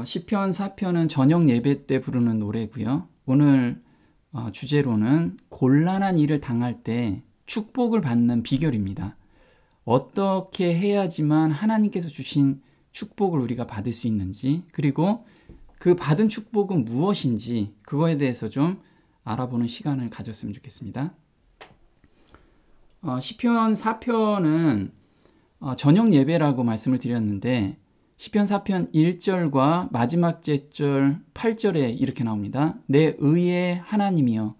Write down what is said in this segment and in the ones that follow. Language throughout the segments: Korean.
시편 4편은 저녁 예배 때 부르는 노래고요. 오늘 주제로는 곤란한 일을 당할 때 축복을 받는 비결입니다. 어떻게 해야지만 하나님께서 주신 축복을 우리가 받을 수 있는지, 그리고 그 받은 축복은 무엇인지 그거에 대해서 좀 알아보는 시간을 가졌으면 좋겠습니다. 시편 4편은 저녁 예배라고 말씀을 드렸는데, 시편 4편 1절과 마지막 제절 8절에 이렇게 나옵니다. 내 의의 하나님이여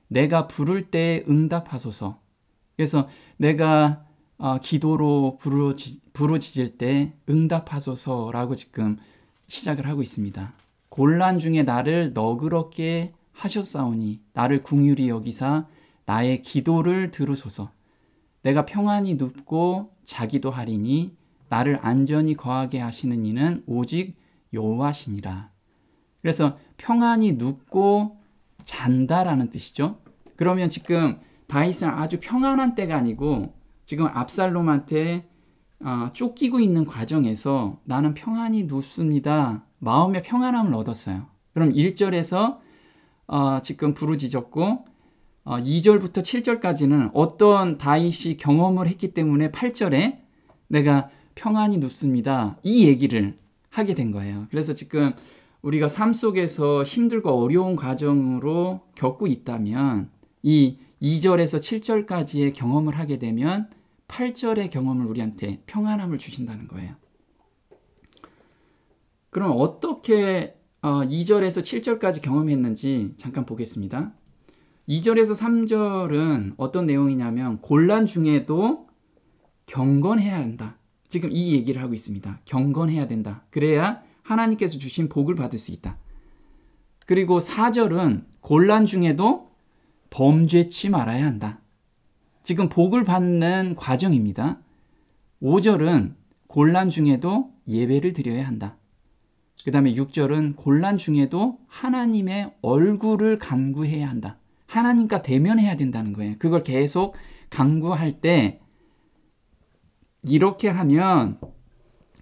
내가 부를 때 응답하소서. 그래서 내가 기도로 부르짖을 때 응답하소서라고 지금 시작을 하고 있습니다. 곤란 중에 나를 너그럽게 하셨사오니 나를 긍휼히 여기사 나의 기도를 들으소서. 내가 평안히 눕고 자기도 하리니 나를 안전히 거하게 하시는 이는 오직 여호와시니라. 그래서 평안히 눕고 잔다라는 뜻이죠. 그러면 지금 다윗은 아주 평안한 때가 아니고 지금 압살롬한테 쫓기고 있는 과정에서 나는 평안히 눕습니다. 마음의 평안함을 얻었어요. 그럼 1절에서 지금 부르짖었고 2절부터 7절까지는 어떤 다윗이 경험을 했기 때문에 8절에 내가 평안히 눕습니다. 이 얘기를 하게 된 거예요. 그래서 지금 우리가 삶 속에서 힘들고 어려운 과정으로 겪고 있다면 이 2절에서 7절까지의 경험을 하게 되면 8절의 경험을 우리한테 평안함을 주신다는 거예요. 그럼 어떻게 2절에서 7절까지 경험했는지 잠깐 보겠습니다. 2절에서 3절은 어떤 내용이냐면 곤란 중에도 경건해야 한다. 지금 이 얘기를 하고 있습니다. 경건해야 된다. 그래야 하나님께서 주신 복을 받을 수 있다. 그리고 4절은 곤란 중에도 범죄치 말아야 한다. 지금 복을 받는 과정입니다. 5절은 곤란 중에도 예배를 드려야 한다. 그 다음에 6절은 곤란 중에도 하나님의 얼굴을 간구해야 한다. 하나님과 대면해야 된다는 거예요. 그걸 계속 간구할 때 이렇게 하면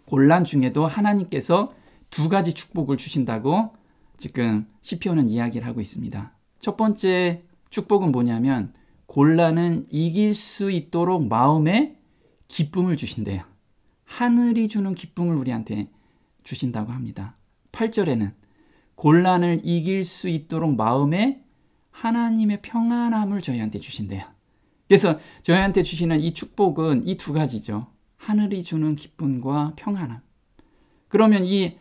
곤란 중에도 하나님께서 두 가지 축복을 주신다고 지금 시편은 이야기를 하고 있습니다. 첫 번째 축복은 뭐냐면 곤란은 이길 수 있도록 마음에 기쁨을 주신대요. 하늘이 주는 기쁨을 우리한테 주신다고 합니다. 8절에는 곤란을 이길 수 있도록 마음에 하나님의 평안함을 저희한테 주신대요. 그래서 저희한테 주시는 이 축복은 이 두 가지죠. 하늘이 주는 기쁨과 평안함. 그러면 이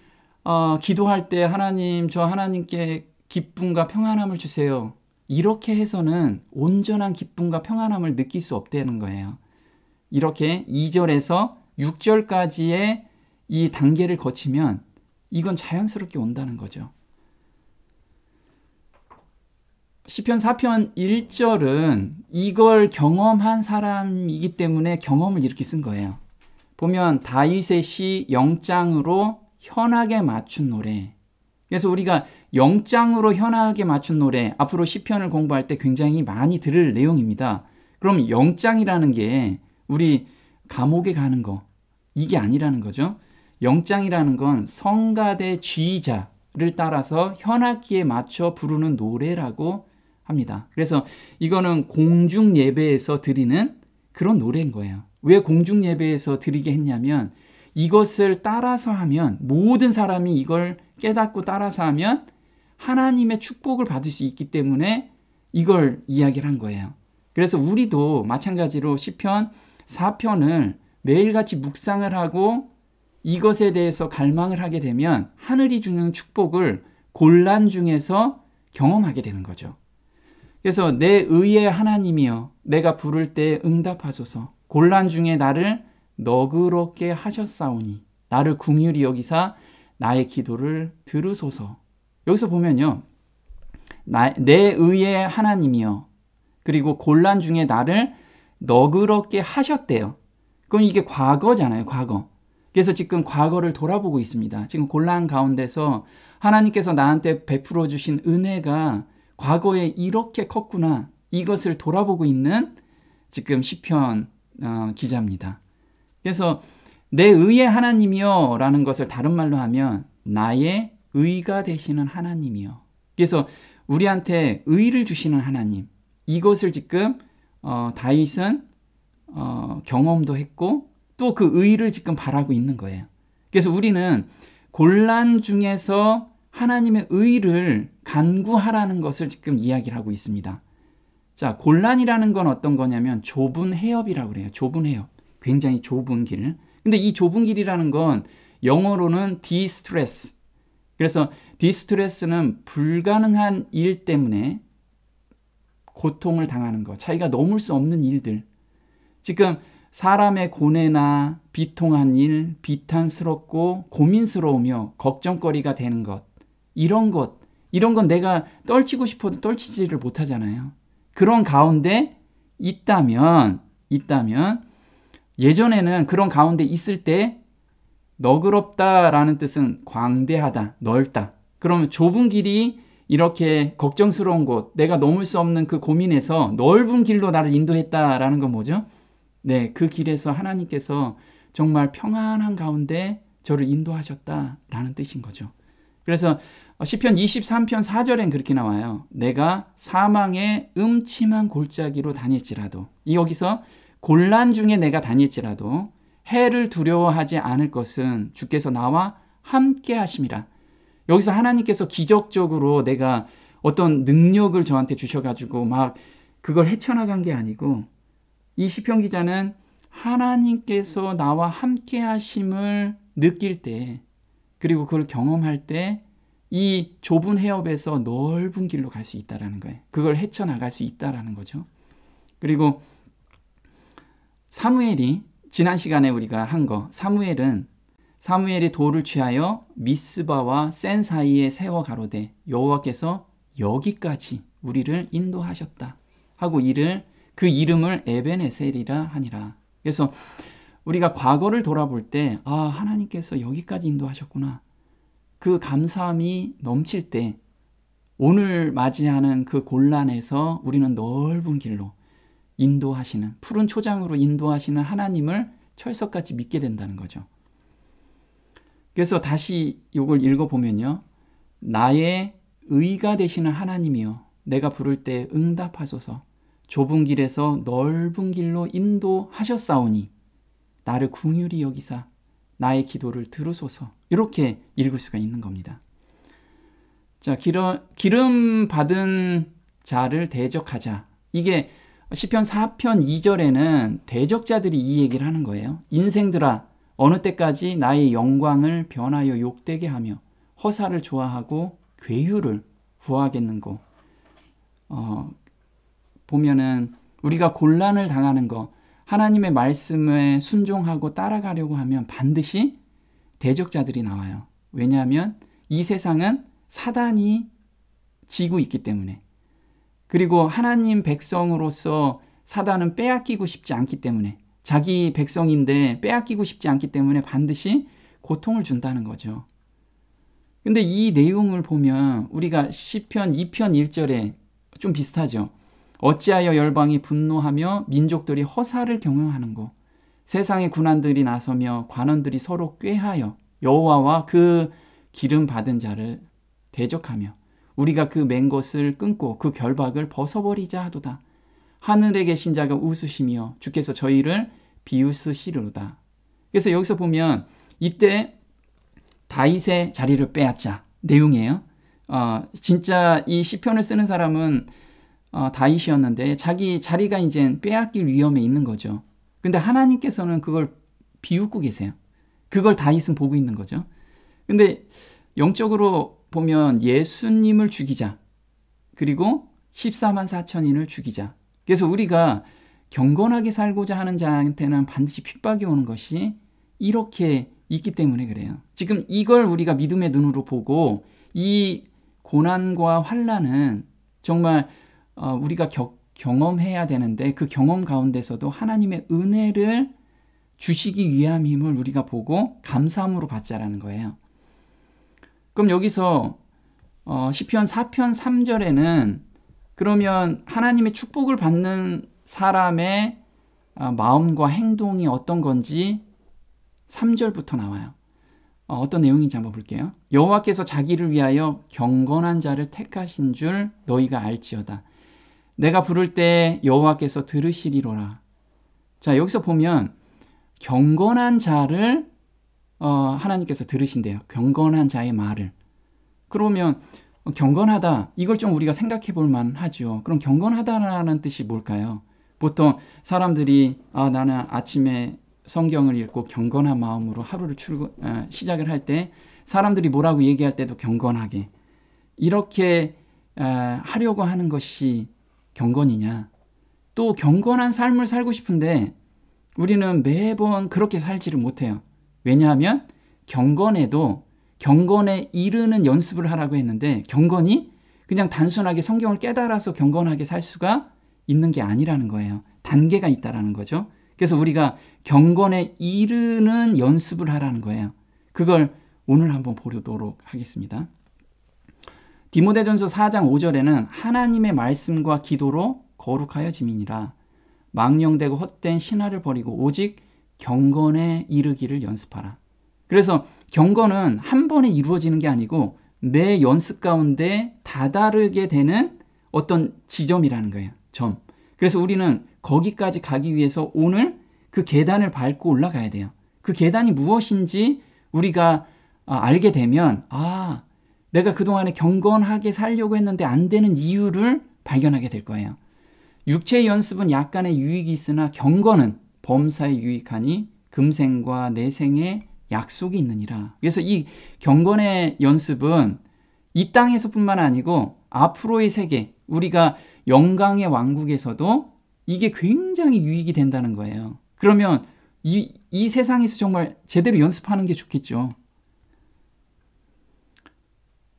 기도할 때 하나님, 저 하나님께 기쁨과 평안함을 주세요. 이렇게 해서는 온전한 기쁨과 평안함을 느낄 수 없다는 거예요. 이렇게 2절에서 6절까지의 이 단계를 거치면 이건 자연스럽게 온다는 거죠. 시편 4편 1절은 이걸 경험한 사람이기 때문에 경험을 이렇게 쓴 거예요. 보면 다윗의 시 영장으로 현악에 맞춘 노래. 그래서 우리가 영장으로 현악에 맞춘 노래, 앞으로 시편을 공부할 때 굉장히 많이 들을 내용입니다. 그럼 영장이라는 게 우리 감옥에 가는 거, 이게 아니라는 거죠. 영장이라는 건 성가대 지휘자를 따라서 현악기에 맞춰 부르는 노래라고 합니다. 그래서 이거는 공중 예배에서 드리는 그런 노래인 거예요. 왜 공중 예배에서 드리게 했냐면 이것을 따라서 하면 모든 사람이 이걸 깨닫고 따라서 하면 하나님의 축복을 받을 수 있기 때문에 이걸 이야기를 한 거예요. 그래서 우리도 마찬가지로 시편 4편을 매일같이 묵상을 하고 이것에 대해서 갈망을 하게 되면 하늘이 주는 축복을 곤란 중에서 경험하게 되는 거죠. 그래서 내 의의 하나님이여 내가 부를 때 응답하소서. 곤란 중에 나를 너그럽게 하셨사오니 나를 긍휼히 여기사 나의 기도를 들으소서. 여기서 보면요. 내 의의 하나님이여 그리고 곤란 중에 나를 너그럽게 하셨대요. 그럼 이게 과거잖아요. 과거. 그래서 지금 과거를 돌아보고 있습니다. 지금 곤란 가운데서 하나님께서 나한테 베풀어 주신 은혜가 과거에 이렇게 컸구나. 이것을 돌아보고 있는 지금 시편 기자입니다. 그래서 내 의의 하나님이여 라는 것을 다른 말로 하면 나의 의가 되시는 하나님이요. 그래서 우리한테 의를 주시는 하나님. 이것을 지금 다윗은 경험도 했고 또 그 의를 지금 바라고 있는 거예요. 그래서 우리는 곤란 중에서 하나님의 의를 간구하라는 것을 지금 이야기를 하고 있습니다. 자, 곤란이라는 건 어떤 거냐면 좁은 해협이라고 그래요. 좁은 해협. 굉장히 좁은 길. 근데 이 좁은 길이라는 건 영어로는 distress. 그래서 distress는 불가능한 일 때문에 고통을 당하는 것, 자기가 넘을 수 없는 일들. 지금 사람의 고뇌나 비통한 일, 비탄스럽고 고민스러우며 걱정거리가 되는 것, 이런 건 내가 떨치고 싶어도 떨치지를 못하잖아요. 그런 가운데 있다면 예전에는 그런 가운데 있을 때 너그럽다라는 뜻은 광대하다, 넓다. 그러면 좁은 길이 이렇게 걱정스러운 곳, 내가 넘을 수 없는 그 고민에서 넓은 길로 나를 인도했다라는 건 뭐죠? 네, 그 길에서 하나님께서 정말 평안한 가운데 저를 인도하셨다라는 뜻인 거죠. 그래서 시편 23편 4절엔 그렇게 나와요. 내가 사망의 음침한 골짜기로 다닐지라도, 여기서 곤란 중에 내가 다닐지라도 해를 두려워하지 않을 것은 주께서 나와 함께 하심이라. 여기서 하나님께서 기적적으로 내가 어떤 능력을 저한테 주셔가지고 막 그걸 헤쳐나간 게 아니고, 이 시편 기자는 하나님께서 나와 함께 하심을 느낄 때, 그리고 그걸 경험할 때 이 좁은 해협에서 넓은 길로 갈 수 있다라는 거예요. 그걸 헤쳐나갈 수 있다라는 거죠. 그리고 사무엘이, 지난 시간에 우리가 한 거, 사무엘이 돌을 취하여 미스바와 센 사이에 세워 가로되 여호와께서 여기까지 우리를 인도하셨다 하고 그 이름을 에벤에셀이라 하니라. 그래서 우리가 과거를 돌아볼 때 하나님께서 여기까지 인도하셨구나. 그 감사함이 넘칠 때 오늘 맞이하는 그 곤란에서 우리는 넓은 길로 인도하시는, 푸른 초장으로 인도하시는 하나님을 철석같이 믿게 된다는 거죠. 그래서 다시 이걸 읽어보면요. 나의 의가 되시는 하나님이여, 내가 부를 때 응답하소서. 좁은 길에서 넓은 길로 인도하셨사오니 나를 긍휼히 여기사 나의 기도를 들으소서. 이렇게 읽을 수가 있는 겁니다. 자, 기름 받은 자를 대적하자. 이게 시편 4편 2절에는 대적자들이 이 얘기를 하는 거예요. 인생들아, 어느 때까지 나의 영광을 변하여 욕되게 하며 허사를 좋아하고 괴유를 구하겠는고. 보면은 우리가 곤란을 당하는 거, 하나님의 말씀에 순종하고 따라가려고 하면 반드시 대적자들이 나와요. 왜냐하면 이 세상은 사단이 지고 있기 때문에, 그리고 하나님 백성으로서 사단은 빼앗기고 싶지 않기 때문에, 자기 백성인데 빼앗기고 싶지 않기 때문에 반드시 고통을 준다는 거죠. 근데 이 내용을 보면 우리가 시편 2편 1절에 좀 비슷하죠. 어찌하여 열방이 분노하며 민족들이 허사를 경영하는고, 세상의 군환들이 나서며 관원들이 서로 꾀하여 여호와와 그 기름 받은 자를 대적하며 우리가 그 맨 것을 끊고 그 결박을 벗어버리자 하도다. 하늘에 계신 자가 웃으시며 주께서 저희를 비웃으시리로다. 그래서 여기서 보면 이때 다윗의 자리를 빼앗자 내용이에요. 진짜 이 시편을 쓰는 사람은 다윗이었는데 자기 자리가 이제 빼앗길 위험에 있는 거죠. 근데 하나님께서는 그걸 비웃고 계세요. 그걸 다윗은 보고 있는 거죠. 근데 영적으로 보면 예수님을 죽이자, 그리고 14만 4천인을 죽이자. 그래서 우리가 경건하게 살고자 하는 자한테는 반드시 핍박이 오는 것이 이렇게 있기 때문에 그래요. 지금 이걸 우리가 믿음의 눈으로 보고 이 고난과 환난은 정말 우리가 경험해야 되는데, 그 경험 가운데서도 하나님의 은혜를 주시기 위함임을 우리가 보고 감사함으로 받자라는 거예요. 그럼 여기서 시편 4편 3절에는 그러면 하나님의 축복을 받는 사람의 마음과 행동이 어떤 건지 3절부터 나와요. 어떤 내용인지 한번 볼게요. 여호와께서 자기를 위하여 경건한 자를 택하신 줄 너희가 알지어다. 내가 부를 때 여호와께서 들으시리로라. 자, 여기서 보면 경건한 자를 하나님께서 들으신대요. 경건한 자의 말을. 그러면 경건하다, 이걸 좀 우리가 생각해 볼 만하죠. 그럼 경건하다라는 뜻이 뭘까요? 보통 사람들이 나는 아침에 성경을 읽고 경건한 마음으로 하루를 시작을 할 때 사람들이 뭐라고 얘기할 때도 경건하게 이렇게 하려고 하는 것이 경건이냐? 또 경건한 삶을 살고 싶은데 우리는 매번 그렇게 살지를 못해요. 왜냐하면 경건에 이르는 연습을 하라고 했는데 경건이 그냥 단순하게 성경을 깨달아서 경건하게 살 수가 있는 게 아니라는 거예요. 단계가 있다라는 거죠. 그래서 우리가 경건에 이르는 연습을 하라는 거예요. 그걸 오늘 한번 보도록 하겠습니다. 디모데전서 4장 5절에는 하나님의 말씀과 기도로 거룩하여짐이니라. 망령되고 헛된 신화를 버리고 오직 경건에 이르기를 연습하라. 그래서 경건은 한 번에 이루어지는 게 아니고 매 연습 가운데 다다르게 되는 어떤 지점이라는 거예요. 점. 그래서 우리는 거기까지 가기 위해서 오늘 그 계단을 밟고 올라가야 돼요. 그 계단이 무엇인지 우리가 알게 되면 내가 그동안에 경건하게 살려고 했는데 안 되는 이유를 발견하게 될 거예요. 육체의 연습은 약간의 유익이 있으나 경건은 범사에 유익하니 금생과 내생에 약속이 있느니라. 그래서 이 경건의 연습은 이 땅에서뿐만 아니고 앞으로의 세계, 우리가 영광의 왕국에서도 이게 굉장히 유익이 된다는 거예요. 그러면 이 세상에서 정말 제대로 연습하는 게 좋겠죠.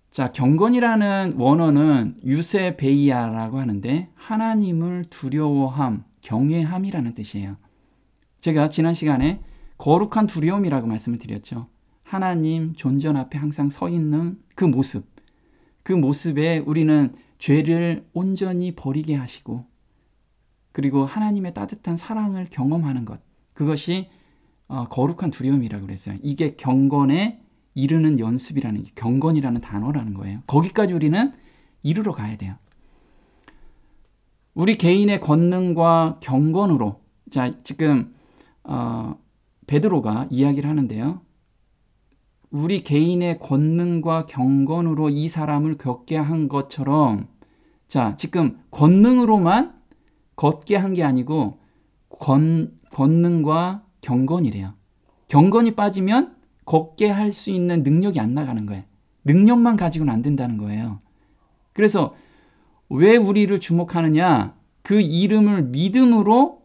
자, 경건이라는 원어는 유세베이아라고 하는데 하나님을 두려워함, 경외함이라는 뜻이에요. 제가 지난 시간에 거룩한 두려움이라고 말씀을 드렸죠. 하나님 존전 앞에 항상 서 있는 그 모습에 우리는 죄를 온전히 버리게 하시고 그리고 하나님의 따뜻한 사랑을 경험하는 것, 그것이 거룩한 두려움이라고 그랬어요. 이게 경건에 이르는 연습이라는 게 경건이라는 단어라는 거예요. 거기까지 우리는 이르러 가야 돼요. 우리 개인의 권능과 경건으로, 자, 지금 베드로가 이야기를 하는데요. 우리 개인의 권능과 경건으로 이 사람을 걷게 한 것처럼, 자, 지금 권능으로만 걷게 한 게 아니고 권능과 경건이래요. 경건이 빠지면 걷게 할 수 있는 능력이 안 나가는 거예요. 능력만 가지고는 안 된다는 거예요. 그래서 왜 우리를 주목하느냐? 그 이름을 믿음으로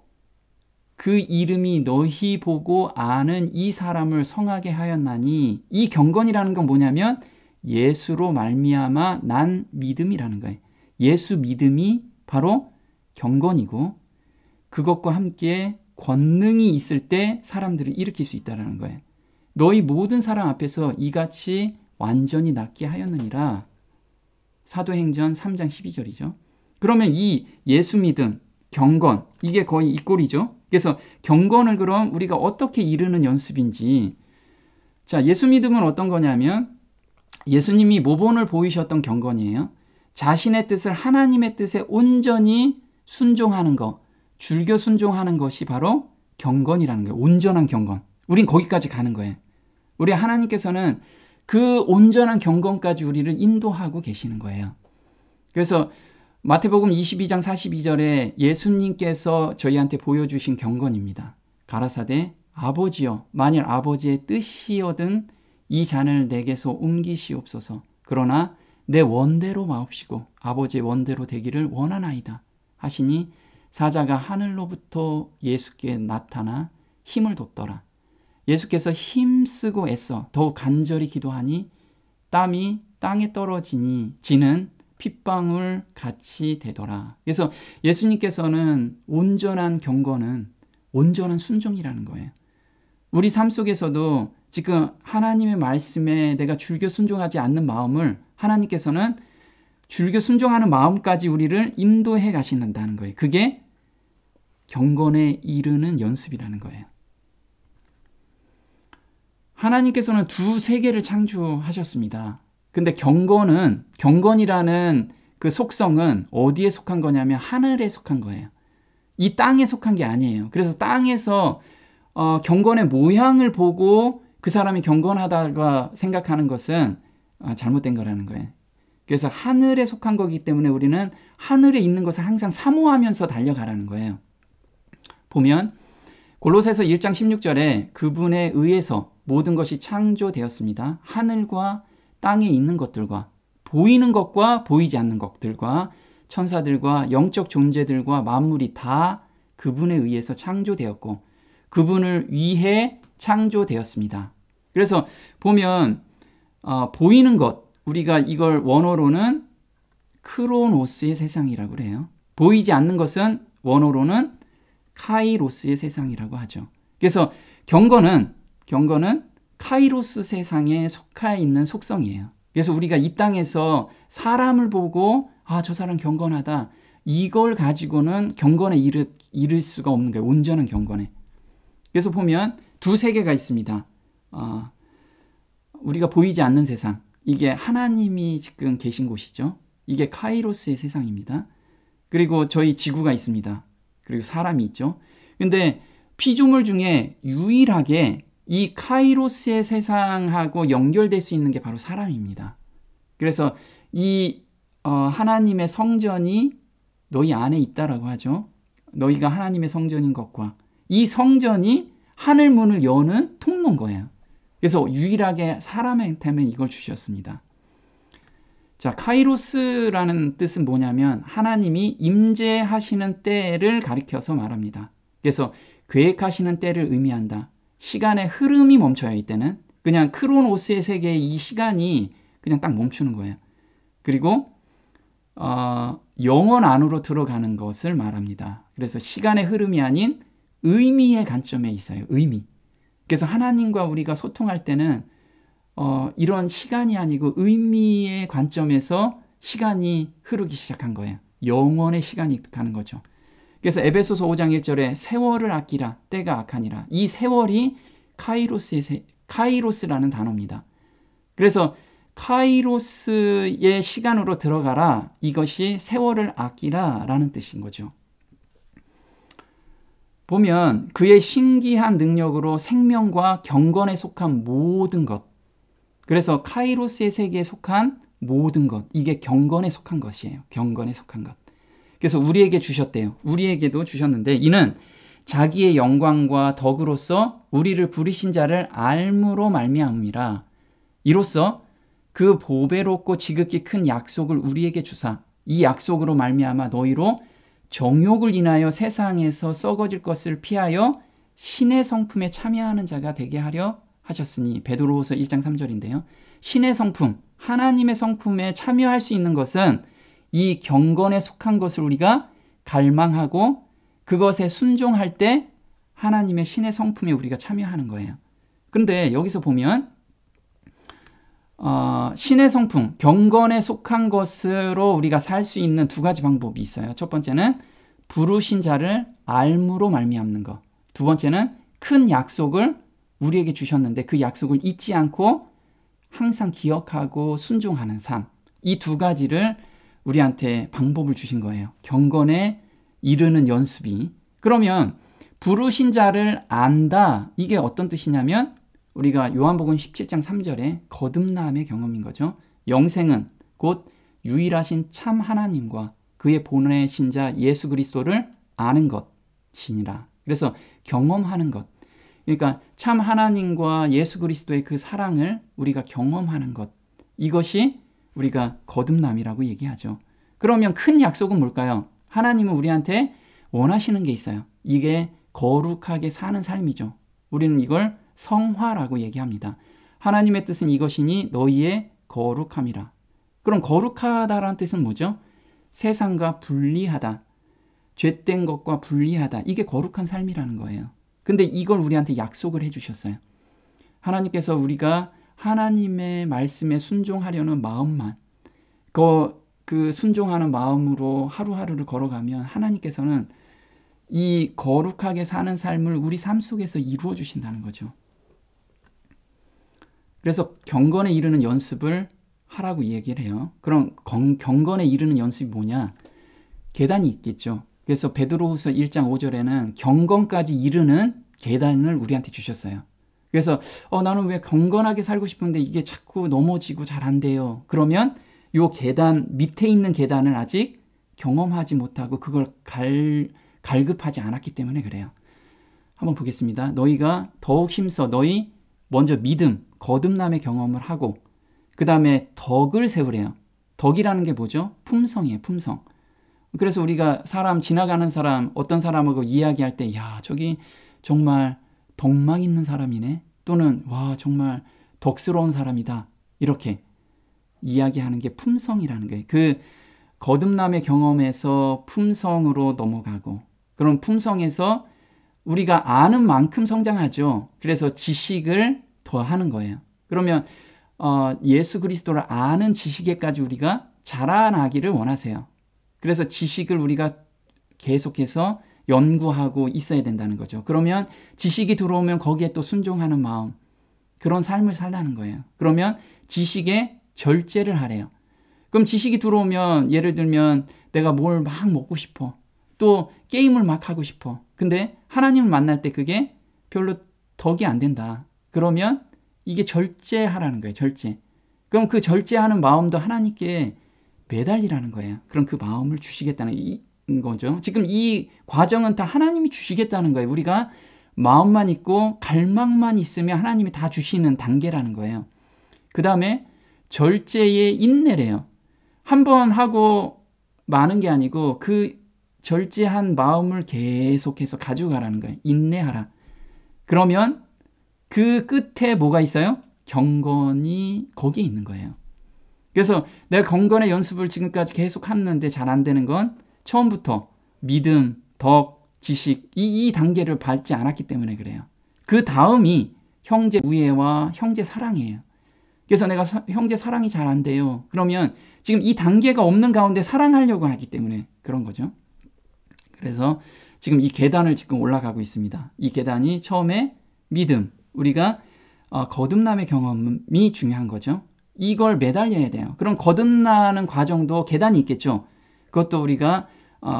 그 이름이 너희 보고 아는 이 사람을 성하게 하였나니, 이 경건이라는 건 뭐냐면 예수로 말미암아 난 믿음이라는 거예요. 예수 믿음이 바로 경건이고 그것과 함께 권능이 있을 때 사람들을 일으킬 수 있다는 거예요. 너희 모든 사람 앞에서 이같이 완전히 낫게 하였느니라. 사도행전 3장 12절이죠. 그러면 이 예수 믿음, 경건, 이게 거의 이 꼴이죠. 그래서 경건을 그럼 우리가 어떻게 이루는 연습인지. 자, 예수 믿음은 어떤 거냐면 예수님이 모본을 보이셨던 경건이에요. 자신의 뜻을 하나님의 뜻에 온전히 순종하는 것, 줄겨 순종하는 것이 바로 경건이라는 거예요. 온전한 경건. 우린 거기까지 가는 거예요. 우리 하나님께서는 그 온전한 경건까지 우리를 인도하고 계시는 거예요. 그래서 마태복음 22장 42절에 예수님께서 저희한테 보여주신 경건입니다. 가라사대 아버지여, 만일 아버지의 뜻이거든 이 잔을 내게서 옮기시옵소서. 그러나 내 원대로 마옵시고 아버지의 원대로 되기를 원하나이다 하시니 사자가 하늘로부터 예수께 나타나 힘을 돋더라. 예수께서 힘쓰고 애써 더욱 간절히 기도하니 땀이 땅에 떨어지니 지는 핏방울 같이 되더라. 그래서 예수님께서는 온전한 경건은 온전한 순종이라는 거예요. 우리 삶 속에서도 지금 하나님의 말씀에 내가 줄겨 순종하지 않는 마음을 하나님께서는 줄겨 순종하는 마음까지 우리를 인도해 가신다는 거예요. 그게 경건에 이르는 연습이라는 거예요. 하나님께서는 두 세계를 창조하셨습니다. 근데 경건이라는 그 속성은 어디에 속한 거냐면 하늘에 속한 거예요. 이 땅에 속한 게 아니에요. 그래서 땅에서 경건의 모양을 보고 그 사람이 경건하다가 생각하는 것은 잘못된 거라는 거예요. 그래서 하늘에 속한 거기 때문에 우리는 하늘에 있는 것을 항상 사모하면서 달려가라는 거예요. 보면 골로새서 1장 16절에 그분에 의해서 모든 것이 창조되었습니다. 하늘과 땅에 있는 것들과 보이는 것과 보이지 않는 것들과 천사들과 영적 존재들과 만물이 다 그분에 의해서 창조되었고 그분을 위해 창조되었습니다. 그래서 보면 보이는 것, 우리가 이걸 원어로는 크로노스의 세상이라고 그래요. 보이지 않는 것은 원어로는 카이로스의 세상이라고 하죠. 그래서 경건은 카이로스 세상에 속해 있는 속성이에요. 그래서 우리가 이 땅에서 사람을 보고 저 사람 경건하다, 이걸 가지고는 경건에 이를 수가 없는 거예요. 온전한 경건에. 그래서 보면 두 세계가 있습니다. 우리가 보이지 않는 세상, 이게 하나님이 지금 계신 곳이죠. 이게 카이로스의 세상입니다. 그리고 저희 지구가 있습니다. 그리고 사람이 있죠. 근데 피조물 중에 유일하게 이 카이로스의 세상하고 연결될 수 있는 게 바로 사람입니다. 그래서 이 하나님의 성전이 너희 안에 있다라고 하죠. 너희가 하나님의 성전인 것과 이 성전이 하늘 문을 여는 통로인 거예요. 그래서 유일하게 사람한테만 이걸 주셨습니다. 자, 카이로스라는 뜻은 뭐냐면 하나님이 임재하시는 때를 가리켜서 말합니다. 그래서 계획하시는 때를 의미한다. 시간의 흐름이 멈춰요. 이때는 그냥 크로노스의 세계의 이 시간이 그냥 딱 멈추는 거예요. 그리고 영원 안으로 들어가는 것을 말합니다. 그래서 시간의 흐름이 아닌 의미의 관점에 있어요. 의미. 그래서 하나님과 우리가 소통할 때는 이런 시간이 아니고 의미의 관점에서 시간이 흐르기 시작한 거예요. 영원의 시간이 가는 거죠. 그래서 에베소서 5장 1절에 세월을 아끼라 때가 악하니라. 이 세월이 카이로스라는 단어입니다. 그래서 카이로스의 시간으로 들어가라. 이것이 세월을 아끼라 라는 뜻인 거죠. 보면 그의 신기한 능력으로 생명과 경건에 속한 모든 것, 그래서 카이로스의 세계에 속한 모든 것, 이게 경건에 속한 것이에요. 경건에 속한 것. 그래서 우리에게 주셨대요. 우리에게도 주셨는데 이는 자기의 영광과 덕으로서 우리를 부르신 자를 알므로 말미암음이라. 이로써 그 보배롭고 지극히 큰 약속을 우리에게 주사 이 약속으로 말미암아 너희로 정욕을 인하여 세상에서 썩어질 것을 피하여 신의 성품에 참여하는 자가 되게 하려 하셨으니. 베드로후서 1장 3절인데요. 신의 성품, 하나님의 성품에 참여할 수 있는 것은 이 경건에 속한 것을 우리가 갈망하고 그것에 순종할 때 하나님의 신의 성품에 우리가 참여하는 거예요. 그런데 여기서 보면 신의 성품, 경건에 속한 것으로 우리가 살 수 있는 두 가지 방법이 있어요. 첫 번째는 부르신 자를 알므로 말미암는 것. 두 번째는 큰 약속을 우리에게 주셨는데 그 약속을 잊지 않고 항상 기억하고 순종하는 삶. 이 두 가지를 우리한테 방법을 주신 거예요. 경건에 이르는 연습이. 그러면 부르신 자를 안다. 이게 어떤 뜻이냐면 우리가 요한복음 17장 3절에 거듭남의 경험인 거죠. 영생은 곧 유일하신 참 하나님과 그의 보내신 자 예수 그리스도를 아는 것이니라. 그래서 경험하는 것. 그러니까 참 하나님과 예수 그리스도의 그 사랑을 우리가 경험하는 것. 이것이 우리가 거듭남이라고 얘기하죠. 그러면 큰 약속은 뭘까요? 하나님은 우리한테 원하시는 게 있어요. 이게 거룩하게 사는 삶이죠. 우리는 이걸 성화라고 얘기합니다. 하나님의 뜻은 이것이니 너희의 거룩함이라. 그럼 거룩하다라는 뜻은 뭐죠? 세상과 분리하다. 죄된 것과 분리하다. 이게 거룩한 삶이라는 거예요. 근데 이걸 우리한테 약속을 해주셨어요. 하나님께서 우리가 하나님의 말씀에 순종하려는 마음만, 그 순종하는 마음으로 하루하루를 걸어가면 하나님께서는 이 거룩하게 사는 삶을 우리 삶 속에서 이루어 주신다는 거죠. 그래서 경건에 이르는 연습을 하라고 얘기를 해요. 그럼 경건에 이르는 연습이 뭐냐? 계단이 있겠죠. 그래서 베드로후서 1장 5절에는 경건까지 이르는 계단을 우리한테 주셨어요. 그래서 나는 왜 경건하게 살고 싶은데 이게 자꾸 넘어지고 잘 안 돼요. 그러면 요 계단 밑에 있는 계단을 아직 경험하지 못하고 그걸 갈급하지 않았기 때문에 그래요. 한번 보겠습니다. 너희가 더욱 힘써 너희 먼저 믿음, 거듭남의 경험을 하고 그 다음에 덕을 세우래요. 덕이라는 게 뭐죠? 품성이에요. 품성. 그래서 우리가 지나가는 사람, 어떤 사람하고 이야기할 때 야, 저기 정말 덕망 있는 사람이네. 또는 와, 정말 덕스러운 사람이다. 이렇게 이야기하는 게 품성이라는 거예요. 그 거듭남의 경험에서 품성으로 넘어가고 그런 품성에서 우리가 아는 만큼 성장하죠. 그래서 지식을 더하는 거예요. 그러면 예수 그리스도를 아는 지식에까지 우리가 자라나기를 원하세요. 그래서 지식을 우리가 계속해서 연구하고 있어야 된다는 거죠. 그러면 지식이 들어오면 거기에 또 순종하는 마음, 그런 삶을 살라는 거예요. 그러면 지식에 절제를 하래요. 그럼 지식이 들어오면 예를 들면 내가 뭘 막 먹고 싶어. 또 게임을 막 하고 싶어. 근데 하나님을 만날 때 그게 별로 덕이 안 된다. 그러면 이게 절제하라는 거예요. 절제. 그럼 그 절제하는 마음도 하나님께 매달리라는 거예요. 그럼 그 마음을 주시겠다는 거죠. 지금 이 과정은 다 하나님이 주시겠다는 거예요. 우리가 마음만 있고 갈망만 있으면 하나님이 다 주시는 단계라는 거예요. 그 다음에 절제의 인내래요. 한 번 하고 마는 게 아니고 그 절제한 마음을 계속해서 가져가라는 거예요. 인내하라. 그러면 그 끝에 뭐가 있어요? 경건이 거기에 있는 거예요. 그래서 내가 경건의 연습을 지금까지 계속 했는데 잘 안 되는 건 처음부터 믿음, 덕, 지식 이 단계를 밟지 않았기 때문에 그래요. 그 다음이 형제 우애와 형제 사랑이에요. 그래서 내가 형제 사랑이 잘 안 돼요. 그러면 지금 이 단계가 없는 가운데 사랑하려고 하기 때문에 그런 거죠. 그래서 지금 이 계단을 지금 올라가고 있습니다. 이 계단이 처음에 믿음, 우리가 거듭남의 경험이 중요한 거죠. 이걸 매달려야 돼요. 그럼 거듭나는 과정도 계단이 있겠죠. 그것도 우리가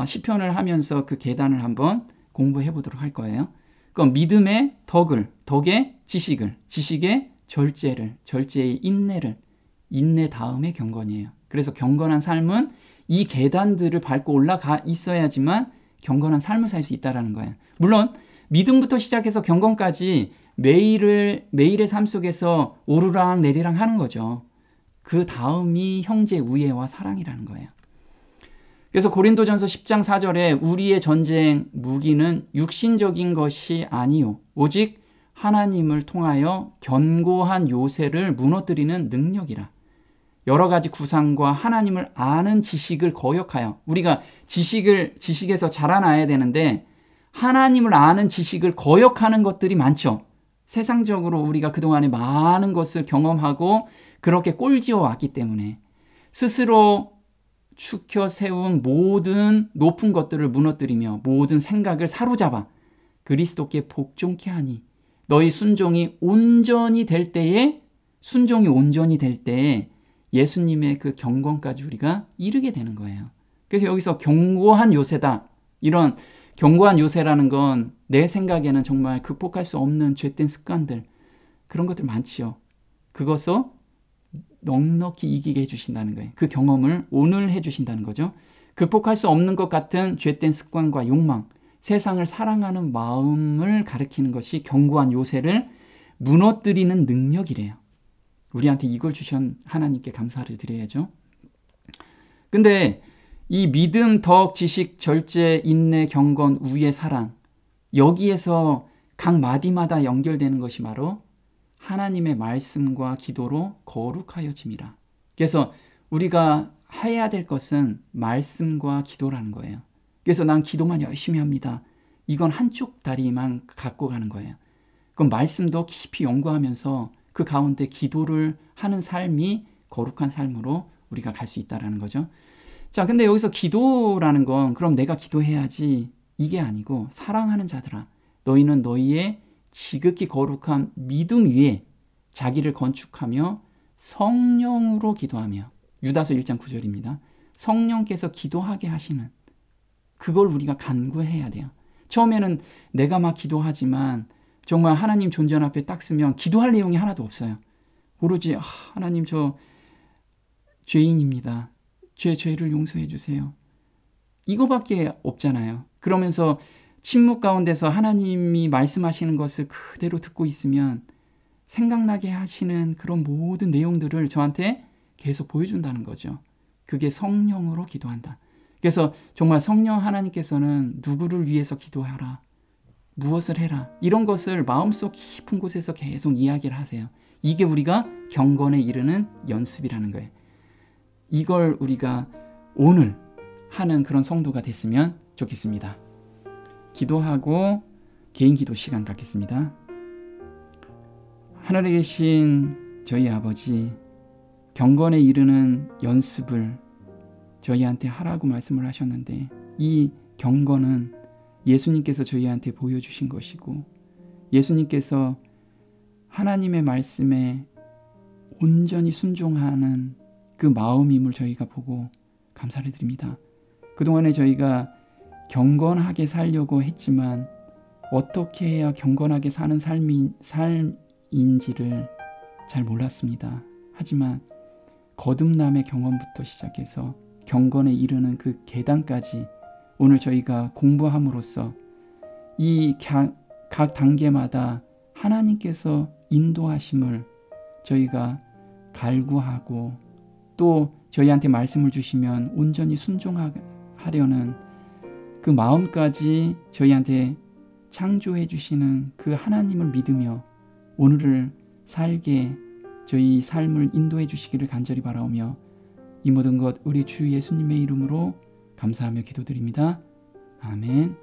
시편을 하면서 그 계단을 한번 공부해 보도록 할 거예요. 그럼 믿음의 덕을, 덕의 지식을, 지식의 절제를, 절제의 인내를, 인내 다음의 경건이에요. 그래서 경건한 삶은 이 계단들을 밟고 올라가 있어야지만 경건한 삶을 살 수 있다는 거예요. 물론 믿음부터 시작해서 경건까지 매일의 삶 속에서 오르락 내리락 하는 거죠. 그 다음이 형제 우애와 사랑이라는 거예요. 그래서 고린도전서 10장 4절에 우리의 전쟁 무기는 육신적인 것이 아니요 오직 하나님을 통하여 견고한 요새를 무너뜨리는 능력이라. 여러 가지 구상과 하나님을 아는 지식을 거역하여, 우리가 지식에서 자라나야 되는데 하나님을 아는 지식을 거역하는 것들이 많죠. 세상적으로 우리가 그동안에 많은 것을 경험하고 그렇게 꼴지어 왔기 때문에 스스로 축혀 세운 모든 높은 것들을 무너뜨리며 모든 생각을 사로잡아 그리스도께 복종케 하니 너희 순종이 온전히 될 때에 예수님의 그 경건까지 우리가 이르게 되는 거예요. 그래서 여기서 견고한 요새다. 이런 견고한 요새라는 건 내 생각에는 정말 극복할 수 없는 죄된 습관들, 그런 것들 많지요. 그것을 넉넉히 이기게 해주신다는 거예요. 그 경험을 오늘 해주신다는 거죠. 극복할 수 없는 것 같은 죄된 습관과 욕망, 세상을 사랑하는 마음을 가리키는 것이 견고한 요새를 무너뜨리는 능력이래요. 우리한테 이걸 주신 하나님께 감사를 드려야죠. 근데 이 믿음, 덕, 지식, 절제, 인내, 경건, 우애, 사랑, 여기에서 각 마디마다 연결되는 것이 바로 하나님의 말씀과 기도로 거룩하여짐이라. 그래서 우리가 해야 될 것은 말씀과 기도라는 거예요. 그래서 난 기도만 열심히 합니다. 이건 한쪽 다리만 갖고 가는 거예요. 그럼 말씀도 깊이 연구하면서 그 가운데 기도를 하는 삶이 거룩한 삶으로 우리가 갈 수 있다는 거죠. 자, 근데 여기서 기도라는 건 그럼 내가 기도해야지 이게 아니고, 사랑하는 자들아 너희는 너희의 지극히 거룩한 믿음 위에 자기를 건축하며 성령으로 기도하며, 유다서 1장 9절입니다. 성령께서 기도하게 하시는, 그걸 우리가 간구해야 돼요. 처음에는 내가 막 기도하지만 정말 하나님 존전 앞에 딱 쓰면 기도할 내용이 하나도 없어요. 오로지 하나님 저 죄인입니다. 죄를 용서해 주세요. 이거밖에 없잖아요. 그러면서 침묵 가운데서 하나님이 말씀하시는 것을 그대로 듣고 있으면 생각나게 하시는 그런 모든 내용들을 저한테 계속 보여준다는 거죠. 그게 성령으로 기도한다. 그래서 정말 성령 하나님께서는 누구를 위해서 기도하라, 무엇을 해라, 이런 것을 마음속 깊은 곳에서 계속 이야기를 하세요. 이게 우리가 경건에 이르는 연습이라는 거예요. 이걸 우리가 오늘 하는 그런 성도가 됐으면 좋겠습니다. 기도하고 개인 기도 시간 갖겠습니다. 하늘에 계신 저희 아버지, 경건에 이르는 연습을 저희한테 하라고 말씀을 하셨는데, 이 경건은 예수님께서 저희한테 보여주신 것이고, 예수님께서 하나님의 말씀에 온전히 순종하는 그 마음임을 저희가 보고 감사를 드립니다. 그동안에 저희가 경건하게 살려고 했지만 어떻게 해야 경건하게 사는 삶인지를 잘 몰랐습니다. 하지만 거듭남의 경험부터 시작해서 경건에 이르는 그 계단까지 오늘 저희가 공부함으로써 이 각 단계마다 하나님께서 인도하심을 저희가 갈구하고, 또 저희한테 말씀을 주시면 온전히 순종하려는 그 마음까지 저희한테 창조해 주시는 그 하나님을 믿으며 오늘을 살게 저희 삶을 인도해 주시기를 간절히 바라오며, 이 모든 것 우리 주 예수님의 이름으로 감사하며 기도드립니다. 아멘.